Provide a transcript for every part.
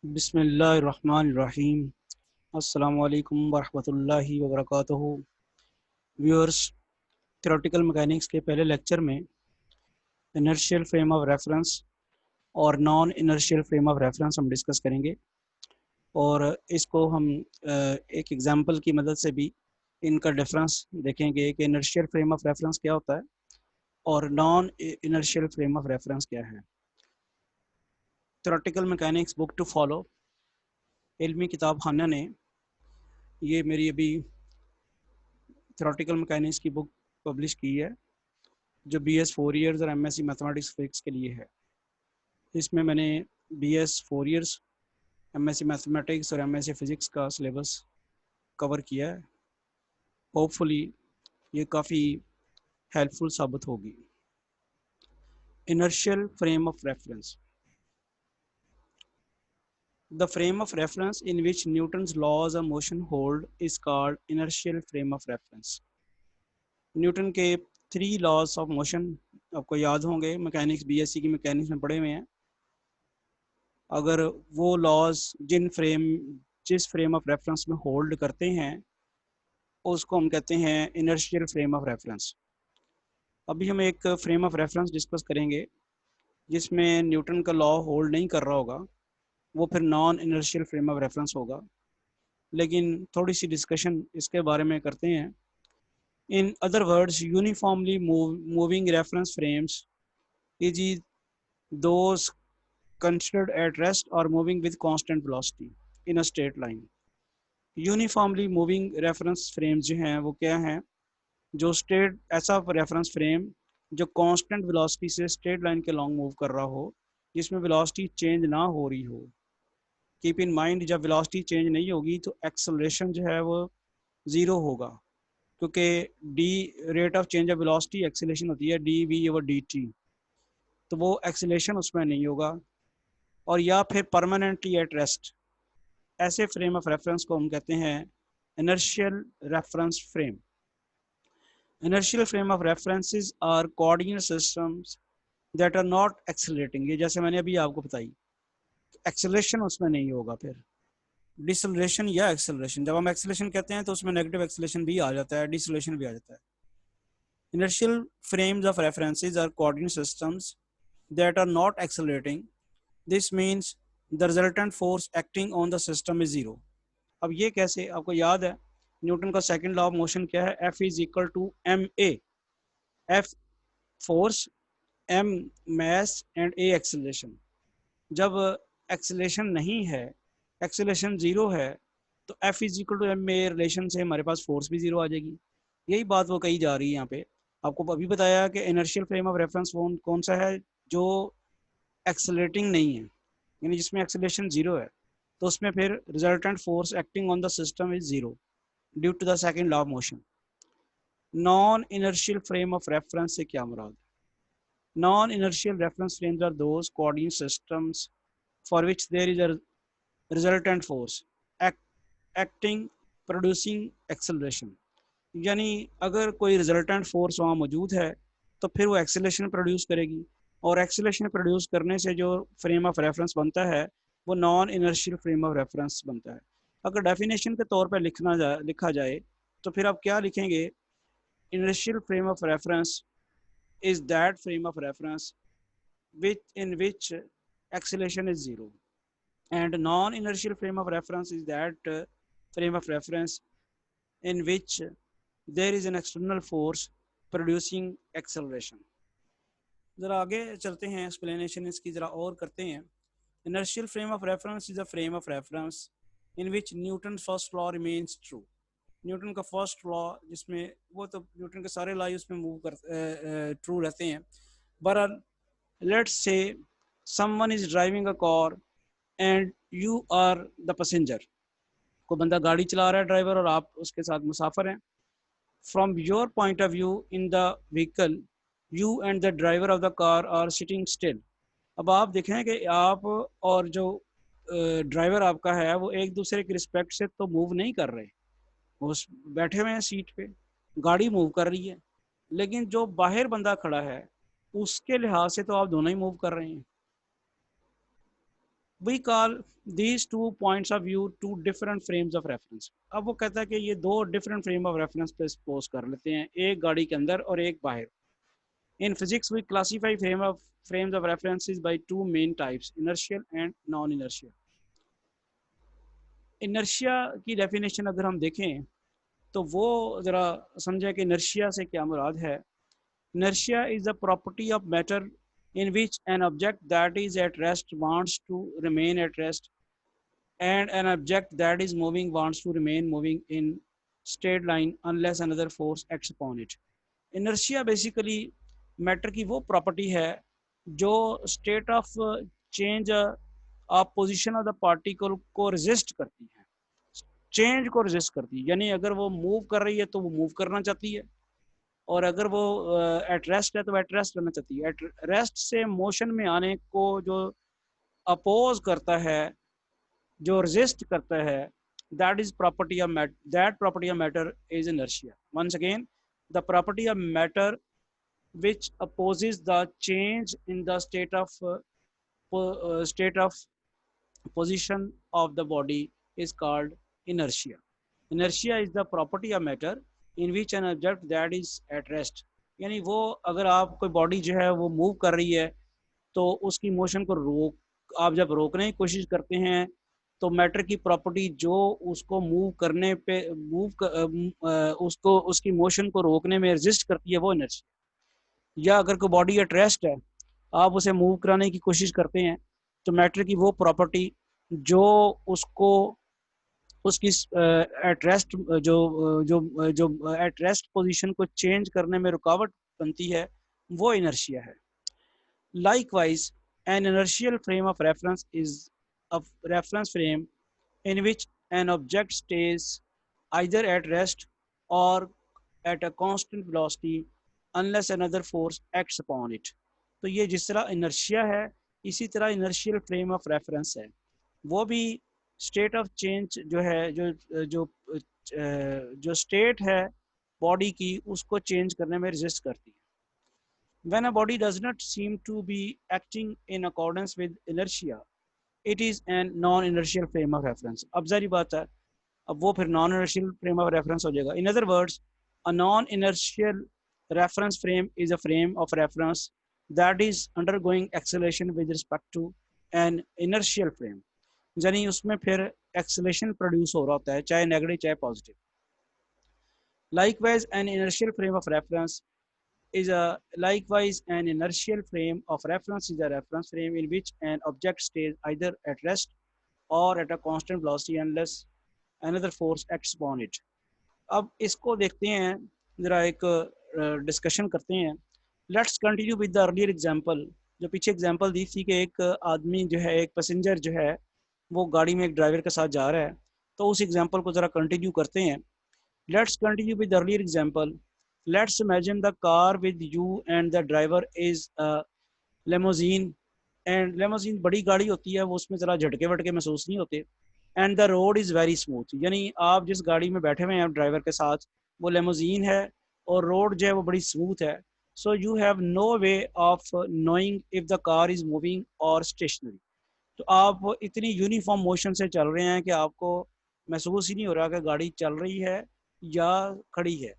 बिस्मिल्लाहिर्रहमानिर्रहीम। अस्सलामु अलैकुम वरहमतुल्लाहि वबरकातुहू। व्यूअर्स, थ्योरेटिकल मैकेनिक्स के पहले लेक्चर में इनर्शियल फ्रेम ऑफ रेफरेंस और non inertial frame of reference हम डिस्कस करेंगे और इसको हम एक एग्जांपल की मदद से भी इनका डिफरेंस देखेंगे कि इनर्शियल फ्रेम ऑफ रेफरेंस क्या होता है और non inertial frame of reference क्या है। Theoretical mechanics book to follow, Ilmi Kitab Khana ने ये मेरी अभी थ्योरेटिकल मैकेनिक्स की बुक पब्लिश की है जो BS 4 ईयर्स और MSc मैथमेटिक्स फिजिक्स के लिए है। इसमें मैंने BS 4 ईयर्स, MSc मैथमेटिक्स और MSc फिजिक्स का सिलेबस कवर किया है। होपफुली ये काफ़ी हेल्पफुल साबित होगी। Inertial frame of reference, the frame of reference in which Newton's laws of motion hold is called inertial frame of reference. Newton के 3 laws of motion आपको याद होंगे, मैकेनिक्स BSc की मैकेनिक्स में पढ़े हुए हैं। अगर वो लॉज जिस फ्रेम ऑफ रेफरेंस में होल्ड करते हैं उसको हम कहते हैं इनर्शियल फ्रेम ऑफ रेफरेंस। अभी हम एक फ्रेम ऑफ रेफरेंस डिस्कस करेंगे जिसमें न्यूटन का लॉ होल्ड नहीं कर रहा होगा, वो फिर non inertial frame of reference होगा। लेकिन थोड़ी सी डिस्कशन इसके बारे में करते हैं। In other words, uniformly moving reference frames is those considered at rest or moving with constant velocity in a straight line। Uniformly moving reference frames जो हैं वो क्या हैं? जो स्ट्रेट ऐसा रेफरेंस फ्रेम जो कांस्टेंट वेलोसिटी से स्ट्रेट लाइन के लॉन्ग मूव कर रहा हो, जिसमें वेलोसिटी चेंज ना हो रही हो। कीप इन माइंड, जब वेलोसिटी चेंज नहीं होगी तो एक्सेलरेशन जो है वो ज़ीरो होगा, क्योंकि D rate of change of velocity acceleration होती है dv/dt, तो वो एक्सेलरेशन उसमें नहीं होगा। और या फिर परमानेंटली एट रेस्ट, ऐसे फ्रेम ऑफ रेफरेंस को हम कहते हैं inertial reference frame. Inertial frame of references are coordinate systems that are not accelerating. ये जैसे मैंने अभी आपको बताई, एक्सेलरेशन उसमें नहीं होगा। फिर डिसलेशन या एक्सेलरेशन, जब हम एक्सेलरेशन कहते हैं तो उसमें नेगेटिव एक्सेलरेशन भी आ जाता है, डिसलेशन भी आ जाता है। Inertial frames of references are coordinate systems that are not accelerating. This means the resultant force acting on the system is zero. अब ये कैसे? आपको याद है न्यूटन का सेकंड लॉ ऑफ मोशन क्या है? F is equal to ma। F force, M mass and A acceleration. जब एक्सेलरेशन नहीं है, एक्सेलरेशन जीरो है, तो F is equal to ma relation से हमारे पास फोर्स भी जीरो आ जाएगी। यही बात वो कही जा रही है यहाँ पे। आपको अभी बताया कि इनर्शियल फ्रेम ऑफ रेफरेंस कौन सा है? जो एक्सेलरेटिंग नहीं है, यानी जिसमें एक्सेलरेशन जीरो है, तो उसमें फिर resultant force acting on the system is zero due to the second law of motion. Non inertial frame of reference से क्या मुराद? Non inertial reference frames are those coordinate systems for which there is a resultant force acting producing acceleration. यानी अगर कोई resultant force वहाँ मौजूद है तो फिर वो एक्सेलरेशन प्रोड्यूस करेगी, और एक्सेलरेशन प्रोड्यूस करने से जो फ्रेम ऑफ रेफरेंस बनता है वो non inertial frame of reference बनता है। अगर डेफिनेशन के तौर पर लिखा जाए तो फिर आप क्या लिखेंगे? Inertial frame of reference is that frame of reference in which acceleration is zero, and non-inertial frame of reference is that frame of reference in which there is an external force producing acceleration। जरा आगे चलते हैं, explanation इसकी जरा और करते हैं। Inertial frame of reference is a frame of reference in which Newton's first law remains true। Newton का फर्स्ट लॉ, जिसमें वो तो न्यूटन के सारे लॉ उसमें मूव कर ट्रू रहते हैं। But let's say someone is driving a car and you are the passenger. कोई बंदा गाड़ी चला रहा है, ड्राइवर, और आप उसके साथ मुसाफिर हैं। From your point of view in the vehicle, you and the driver of the car are sitting still. अब आप देखें कि आप और जो ड्राइवर आपका है वो एक दूसरे के रिस्पेक्ट से तो मूव नहीं कर रहे, वो बैठे हुए हैं सीट पे, गाड़ी मूव कर रही है। लेकिन जो बाहर बंदा खड़ा है उसके लिहाज से तो आप दोनों ही मूव कर रहे हैं। We call these two points of view two different frames of reference. अब वो कहता है कि ये दो डिफरेंट फ्रेम ऑफ रेफरेंस पे सपोज कर लेते हैं, एक गाड़ी के अंदर और एक बाहर। In physics we classify frames of references by two main types, inertial and non-inertial। Inertia की डेफिनेशन अगर हम देखें तो वो ज़रा समझें कि इनर्शिया से क्या मुराद है। Inertia is the property of matter in which an object that is at rest wants to remain at rest, and an object that is moving wants to remain moving in straight line unless another force acts upon it। Inertia basically matter की वो property है जो state of change of position of the particle को resist करती है, change को resist करती है। यानी अगर वो मूव कर रही है तो वो मूव करना चाहती है, और अगर वो एट रेस्ट है तो एट रेस्ट रहना चाहती है। एट रेस्ट से मोशन में आने को जो अपोज करता है, जो रेजिस्ट करता है, that is property of matter, that property of matter is inertia. Once again, the property of matter which opposes the change in the state of position of the body is called inertia। Inertia is the property of matter in which an object that is at rest, यानी वो अगर आप कोई body जो है वो move कर रही है तो उसकी मोशन को आप जब रोकने की कोशिश करते हैं तो मैटर की प्रॉपर्टी जो उसको मूव करने पे उसको उसकी मोशन को रोकने में रेजिस्ट करती है वो इनर्शिया। या अगर कोई बॉडी एट रेस्ट है, आप उसे मूव कराने की कोशिश करते हैं तो मैटर की वो प्रॉपर्टी जो उसको उसकी एट रेस्ट जो जो जो एट रेस्ट पोजीशन को चेंज करने में रुकावट बनती है वो इनर्शिया है। Likewise an inertial frame of reference is a reference frame in which an object stays either at rest और at a constant velocity unless another force acts upon it। तो ये जिस तरह इनर्शिया है इसी तरह इनर्शियल फ्रेम ऑफ रेफरेंस है, वो भी स्टेट ऑफ चेंज जो है जो स्टेट है बॉडी की उसको चेंज करने में रेजिस्ट करती है। When a body does not seem to be acting in accordance with inertia, it is an non-inertial frame of reference। अब जारी बात है, अब वो फिर non inertial frame of reference हो जाएगा। In other words, a non inertial reference frame is a frame of reference that is undergoing acceleration with respect to an inertial frame। यानी उसमें फिर एक्सेलेरेशन प्रोड्यूस हो रहा होता है, चाहे नेगेटिव चाहे positive. Likewise an inertial frame of reference is a reference frame in which an object stays either at rest or at a constant velocity unless another force acts upon it। अब इसको देखते हैं, जरा एक discussion करते हैं। Let's continue with the earlier example. जो पीछे एग्जांपल दी थी कि एक आदमी जो है, एक पैसेंजर जो है वो गाड़ी में एक ड्राइवर के साथ जा रहा है, तो उस एग्जांपल को ज़रा कंटिन्यू करते हैं। Let's continue with the earlier example. Let's imagine the car with you and the driver is limousine. And limousine बड़ी गाड़ी होती है, वो उसमें ज़रा झटके वटके महसूस नहीं होते। And the road is very smooth, यानी आप जिस गाड़ी में बैठे हुए हैं ड्राइवर के साथ वो लेमोजीन है और रोड जो है वो बड़ी स्मूथ है। So you have no way of knowing if the car is moving और स्टेशनरी। तो आप इतनी यूनिफॉर्म मोशन से चल रहे हैं कि आपको महसूस ही नहीं हो रहा कि गाड़ी चल रही है या खड़ी है।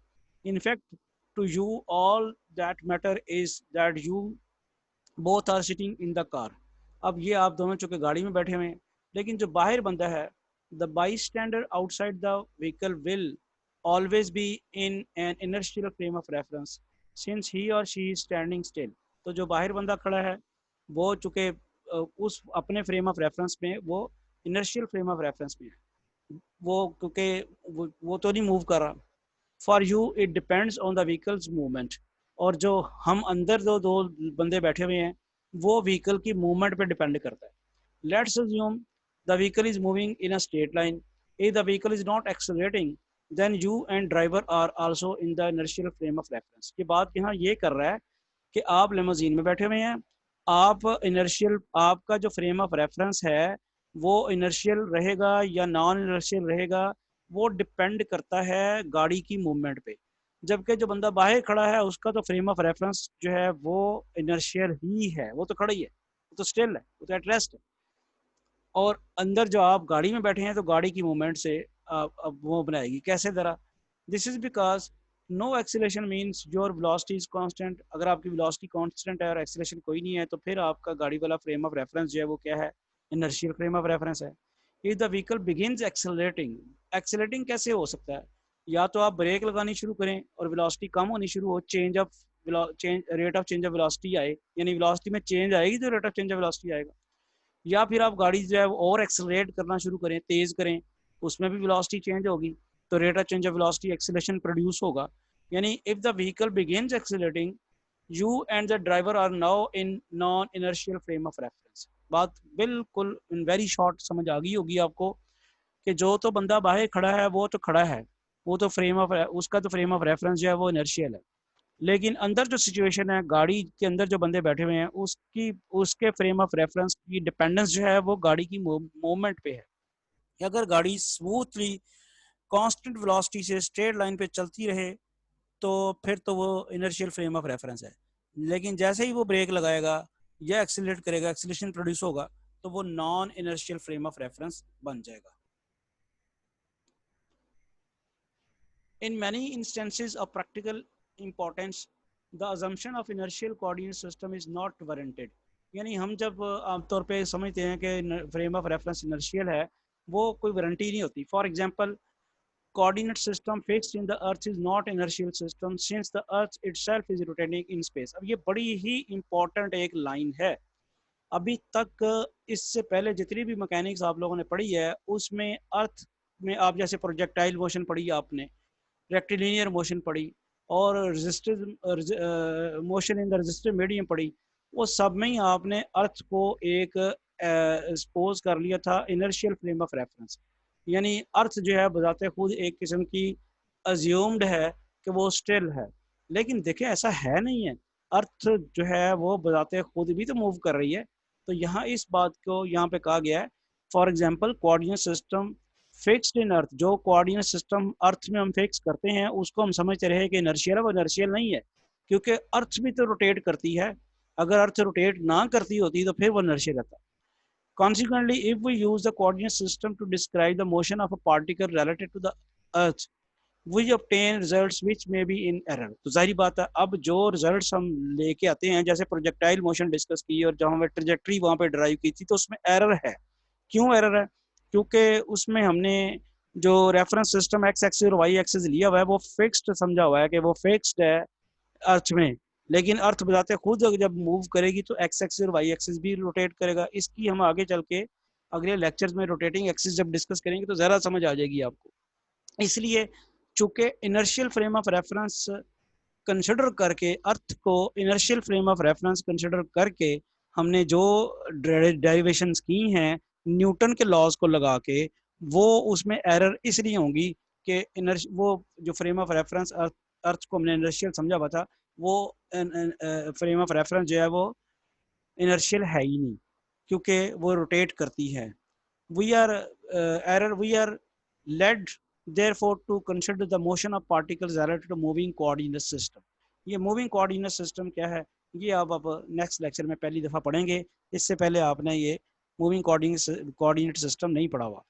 In fact to you all that matter is that you both are sitting in the car. अब ये आप दोनों चूँकि गाड़ी में बैठे हुए हैं, लेकिन जो बाहर बंदा है, the bystander outside the vehicle will always be in an inertial frame of reference since he or she is standing still। तो जो बाहर बंदा खड़ा है वो चूँकि उस अपने फ्रेम ऑफ रेफरेंस में वो इनर्शियल फ्रेम ऑफ रेफरेंस में है, वो क्योंकि वो तो नहीं मूव कर रहा। For you it depends on the vehicles movement. और जो हम अंदर दो बंदे बैठे हुए हैं वो व्हीकल की मूवमेंट पे डिपेंड करता है। Let's assume the vehicle is moving in a straight line. If the vehicle is not accelerating then you and driver are also in the inertial frame of reference। ये बात यहाँ ये कर रहा है कि आप लेमोजीन में बैठे हुए हैं, आप इनर्शियल, आपका जो फ्रेम ऑफ रेफरेंस है वो इनर्शियल रहेगा या नॉन इनर्शियल रहेगा, वो डिपेंड करता है गाड़ी की मूवमेंट पे। जबकि जो बंदा बाहर खड़ा है उसका तो फ्रेम ऑफ रेफरेंस जो है वो इनर्शियल ही है, वो तो खड़ा ही है, वो तो स्टिल है, वो तो एट रेस्ट है। और अंदर जो आप गाड़ी में बैठे हैं तो गाड़ी की मूवमेंट से अब वो बनाएगी कैसे ज़रा। This is because no acceleration means your velocity is constant. अगर आपकी वेलोसिटी कांस्टेंट है और एक्सीलेशन कोई नहीं है तो फिर आपका गाड़ी वाला फ्रेम ऑफ रेफरेंस जो है वो क्या है, इनर्शियल फ्रेम ऑफ रेफरेंस है। If the vehicle begins accelerating, accelerating कैसे हो सकता है, या तो आप ब्रेक लगानी शुरू करें और वेलोसिटी कम होनी शुरू हो, change of rate of change of velocity आए, यानी वेलोसिटी में चेंज आएगी तो rate of change of velocity आएगा, या फिर आप गाड़ी जो है और एक्सेलरेट करना शुरू करें, तेज करें, उसमें भी वेलोसिटी चेंज होगी तो rate of change of velocity acceleration produce होगा। यानी if the vehicle begins accelerating you and the driver are now in non inertial frame of reference. बात बिल्कुल इन वेरी शॉर्ट समझ आ गई होगी आपको कि जो तो बंदा बाहर खड़ा है वो तो खड़ा है, वो तो फ्रेम ऑफ उसका तो फ्रेम ऑफ रेफरेंस जो है वो इनर्शियल है, लेकिन अंदर जो सिचुएशन है गाड़ी के अंदर जो बंदे बैठे हुए हैं उसकी उसके फ्रेम ऑफ रेफरेंस की डिपेंडेंस जो है वो गाड़ी की मूवमेंट पे है। अगर गाड़ी स्मूथली कांस्टेंट वेलोसिटी से स्ट्रेट लाइन पे चलती रहे तो फिर तो वो इनर्शियल फ्रेम ऑफ रेफरेंस है, लेकिन जैसे ही वो ब्रेक लगाएगा या एक्सीलरेट करेगा, एक्सीलरेशन प्रोड्यूस होगा तो वो non inertial frame of reference बन जाएगा। In many instances of practical importance, the assumption of inertial coordinate system is not warranted। यानी हम जब आमतौर पे समझते हैं कि फ्रेम ऑफ रेफरेंस इनर्शियल है, वो कोई वारंटी नहीं होती। For example, coordinate system fixed in the earth is not inertial system since the earth itself is rotating in space। अब ये बड़ी ही important एक लाइन है। अभी तक इससे पहले जितनी भी मैकेनिक्स आप लोगों ने पढ़ी है उसमें अर्थ में आप जैसे प्रोजेक्टाइल मोशन पढ़ी आपने, रेक्टिलिनियर मोशन पढ़ी और resistive motion in the resistive medium पढ़ी, वो सब में ही आपने अर्थ को एक सपोज कर लिया था इनर्शियल फ्रेम ऑफ रेफरेंस। यानी अर्थ जो है बजाते खुद एक किस्म की अज्यूम्ड है कि वो स्टिल है, लेकिन देखें ऐसा है नहीं है। अर्थ जो है वो बजाते खुद भी तो मूव कर रही है। तो यहाँ इस बात को यहाँ पे कहा गया है, for example coordinate system fixed in earth, जो कोऑर्डिनेट सिस्टम अर्थ में हम फिक्स करते हैं उसको हम समझते रहे कि इनर्शियल है, वो इनर्शियल नहीं है, क्योंकि अर्थ भी तो रोटेट करती है। अगर अर्थ रोटेट ना करती होती तो फिर वो इनर्शियल रहता। Consequently, if we use the coordinate system to describe the motion of a particle relative to the earth, we obtain results which may be in error। तो जाहिर बात है अब जो रिजल्ट्स हम लेके आते हैं, जैसे प्रोजेक्टाइल मोशन डिस्कस की और जहाँ हमें ट्रेजेक्ट्री वहाँ पे ड्राइव की थी, तो उसमें एरर है। क्यों एरर है? क्योंकि उसमें हमने जो रेफरेंस सिस्टम एक्स एक्सिस और वाई एक्सिस लिया हुआ है वो फिक्स्ड समझा हुआ है कि वो फिक्स्ड है अर्थ में, लेकिन अर्थ बजाते खुद जब मूव करेगी तो एक्स एक्सिस और वाई एक्सिस भी रोटेट करेगा। इसकी हम आगे चल के अगले लेक्चर्स में रोटेटिंग एक्सिस जब डिस्कस करेंगे तो ज़्यादा समझ आ जाएगी आपको। इसलिए चूंकि inertial frame of reference consider करके, अर्थ को inertial frame of reference consider करके हमने जो डेरिवेशंस की हैं न्यूटन के लॉज को लगा के, वो उसमें एरर इसलिए होंगी कि वो जो फ्रेम ऑफ रेफरेंस अर्थ को हमने इनर्शियल समझा हुआ था, वो फ्रेम ऑफ रेफरेंस जो है वो इनर्शियल है ही नहीं, क्योंकि वो रोटेट करती है। We are led therefore to consider the motion of particles related to moving coordinate system। ये मूविंग कोऑर्डिनेट सिस्टम क्या है ये आप नेक्स्ट लेक्चर में पहली दफ़ा पढ़ेंगे। इससे पहले आपने ये मूविंग कोऑर्डिनेट सिस्टम नहीं पढ़ा हुआ।